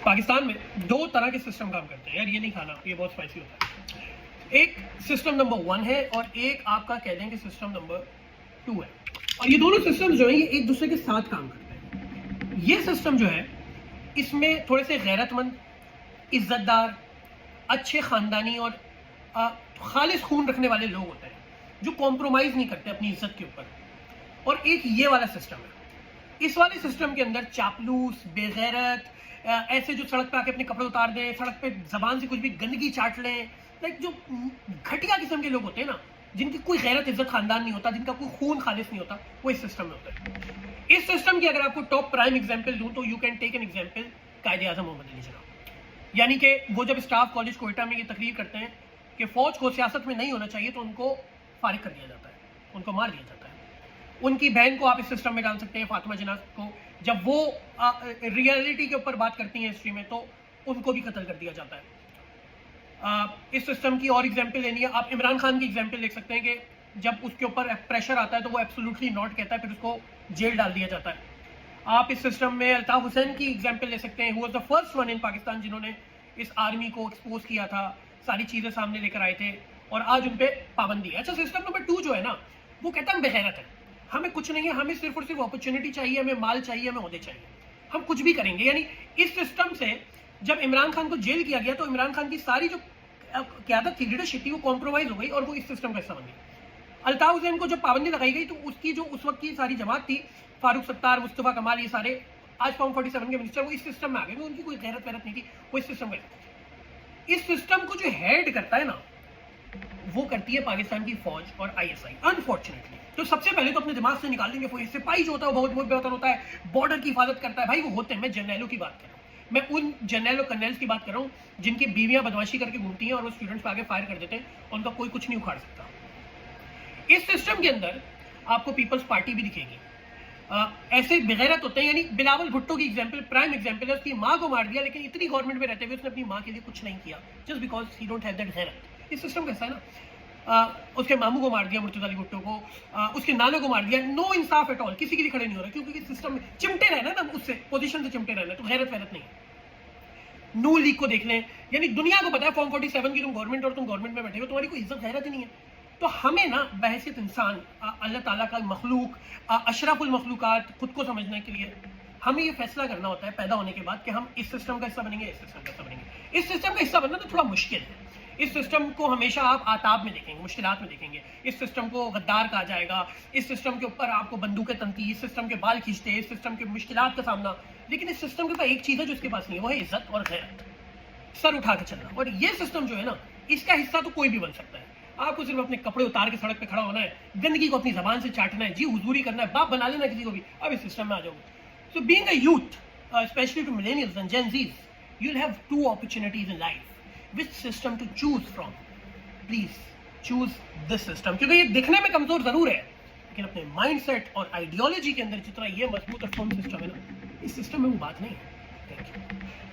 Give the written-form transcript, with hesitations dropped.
پاکستان میں دو طرح کے سسٹم کام کرتے ہیں. یار یہ نہیں کھانا, یہ بہت اسپائسی ہوتا ہے. ایک سسٹم نمبر 1 ہے اور ایک آپ کا کہہ دیں کہ سسٹم نمبر 2 ہے. اور یہ دونوں سسٹم جو ہیں یہ ایک دوسرے کے ساتھ کام کرتے ہیں. یہ سسٹم جو ہے اس میں تھوڑے سے غیرت مند, عزت دار, اچھے خاندانی اور خالص خون رکھنے والے لوگ ہوتے ہیں جو کمپرومائز نہیں کرتے اپنی عزت کے اوپر. اور ایک یہ والا سسٹم ہے. اس والے سسٹم کے اندر چاپلوس, بے غیرت, ایسے جو سڑک پہ آ کے اپنے کپڑے اتار دیں, سڑک پہ زبان سے کچھ بھی گندگی چاٹ لیں, لائک جو گھٹیا قسم کے لوگ ہوتے ہیں نا, جن کی کوئی غیرت عزت خاندان نہیں ہوتا, جن کا کوئی خون خالص نہیں ہوتا, وہ اس سسٹم میں ہوتا ہے. اس سسٹم کی اگر آپ کو ٹاپ پرائم ایگزامپل دوں تو you can take an example Quaid Azam محمد علی جناح. یعنی کہ وہ جب اسٹاف کالج کوئٹہ میں یہ تقریر کرتے ہیں کہ فوج کو سیاست میں نہیں ہونا چاہیے تو ان کو فارغ کر دیا جاتا ہے, ان کو مار دیا جاتا ہے. ان کی بہن کو آپ اس سسٹم میں ڈال سکتے ہیں, فاطمہ جناح کو, جب وہ ریئلٹی کے اوپر بات کرتی ہیں ہسٹری میں تو ان کو بھی قتل کر دیا جاتا ہے. اس سسٹم کی اور ایگزامپل لینی ہے, آپ عمران خان کی ایگزامپل دیکھ سکتے ہیں کہ جب اس کے اوپر پریشر آتا ہے تو وہ ایبسولوٹلی ناٹ کہتا ہے, پھر اس کو جیل ڈال دیا جاتا ہے. آپ اس سسٹم میں الطاف حسین کی ایگزامپل لے سکتے ہیں, who was the first one in Pakistan جنہوں نے اس آرمی کو ایکسپوز کیا تھا, ساری چیزیں سامنے لے کر آئے تھے اور آج ان پہ پابندی ہے. اچھا, سسٹم نمبر 2 جو ہے نا وہ کہتا ہے ہم بغیرت ہیں, ہمیں کچھ نہیں ہے, ہمیں صرف اور صرف اپرچونٹی چاہیے, ہمیں مال چاہیے, ہمیں عہدے چاہیے, ہم کچھ بھی کریں گے. یعنی اس سسٹم سے جب عمران خان کو جیل کیا گیا تو عمران خان کی ساری جو قیادت تھی, لیڈرشپ تھی, وہ کمپرومائز ہو گئی اور وہ اس سسٹم کا حصہ بن گئی. الطاف حسین کو جب پابندی لگائی گئی تو اس کی جو اس وقت کی ساری جماعت تھی, فاروق ستار, مصطفیٰ کمال, یہ سارے آج فارم 47 کے منسٹر, وہ اس سسٹم میں آ گئے. ان کی کوئی غیرت نہیں تھی, وہ اس سسٹم میں. اس سسٹم کو جو ہیڈ کرتا ہے نا وہ کرتی ہے پاکستان کی فوج اور ISI, انفارچونیٹلی. تو سب سے پہلے تو اپنے دماغ سے نکال دیں گے سپاہی جو ہوتا ہے وہ بہت بہتر ہوتا ہے, بارڈر کی حفاظت کرتا ہے. بھائی وہ ہوتے ہیں, میں جرنیلوں کی بات کر رہا ہوں, میں ان جرنیل اور کرنیلز کی بات کر رہا ہوں جن کی بیویاں بدماشی کر کے گھومتی ہیں اور وہ اسٹوڈنٹس پہ آگے فائر کر دیتے ہیں, ان کا کوئی کچھ نہیں اکھاڑ سکتا. اس سسٹم کے اندر آپ کو پیپلز پارٹی بھی دکھے گی. ایسے بغیرت ہوتے ہیں, یعنی بلاول بھٹو کی ایگزامپل پرائم ایگزامپل ہے. اس کی ماں کو مار دیا لیکن اتنی گورنمنٹ میں رہتے ہوئے اس نے اپنی ماں کے لیے کچھ نہیں کیا, just because he don't have that غیرت. اس سسٹم کیسا ہے نا, اس کے ماموں کو مار دیا مرتضی علی بھٹو کو, اس کے نانوں کو مار دیا, نو انصاف ایٹ آل, کسی کے لیے کھڑے نہیں ہو رہے کیونکہ سسٹم میں چمٹے رہنا نا, اس سے پوزیشن سے چمٹے رہنا, تو غیرت نہیں ہے. نون لیگ کو دیکھ لیں, یعنی دنیا کو پتا ہے فارم 47 کی تم گورنمنٹ اور تم گورنمنٹ میں بیٹھے ہو, تمہاری کوئی عزت غیرت ہی نہیں ہے. تو ہمیں نا بحیثیت انسان, اللہ تعالیٰ کا مخلوق, اشرف المخلوقات خود کو سمجھنے کے لیے ہمیں یہ فیصلہ کرنا ہوتا ہے پیدا ہونے کے بعد کہ ہم اس سسٹم کا حصہ بنیں گے, اس سسٹم کا حصہ بنیں گے. اس سسٹم کا حصہ بننا تو تھوڑا مشکل ہے. اس سسٹم کو ہمیشہ آپ آتاب میں دیکھیں گے, مشکلات میں دیکھیں گے. اس سسٹم کو غدار کہا جائے گا, اس سسٹم کے اوپر آپ کو بندوقیں تنتی, اس سسٹم کے بال کھینچتے, اس سسٹم کے مشکلات کا سامنا. لیکن اس سسٹم کے پاس ایک چیز ہے جو اس کے پاس نہیں ہے, وہ ہے عزت اور غیرت, سر اٹھا کے چلنا. اور یہ سسٹم جو ہے نا اس کا حصہ تو کوئی بھی بن سکتا ہے. آپ کو صرف اپنے کپڑے اتار کے سڑک پہ کھڑا ہونا ہے, گندگی کو اپنی زبان سے چاٹنا ہے, جی حضوری کرنا ہے, باپ بنا لینا کسی کو بھی, اب اس سسٹم میں آ جاؤ گے. So being a youth, especially to millennials and Gen Zs, you will have 2 opportunities in life. Which system to choose from? Please choose this system. کیونکہ یہ دکھنے میں کمزور ضرور ہے لیکن اپنے مائنڈ سیٹ اور آئیڈیالوجی کے اندر جتنا یہ مضبوط اور فرم سسٹم ہے نا, اس سسٹم میں وہ بات نہیں ہے. Thank you.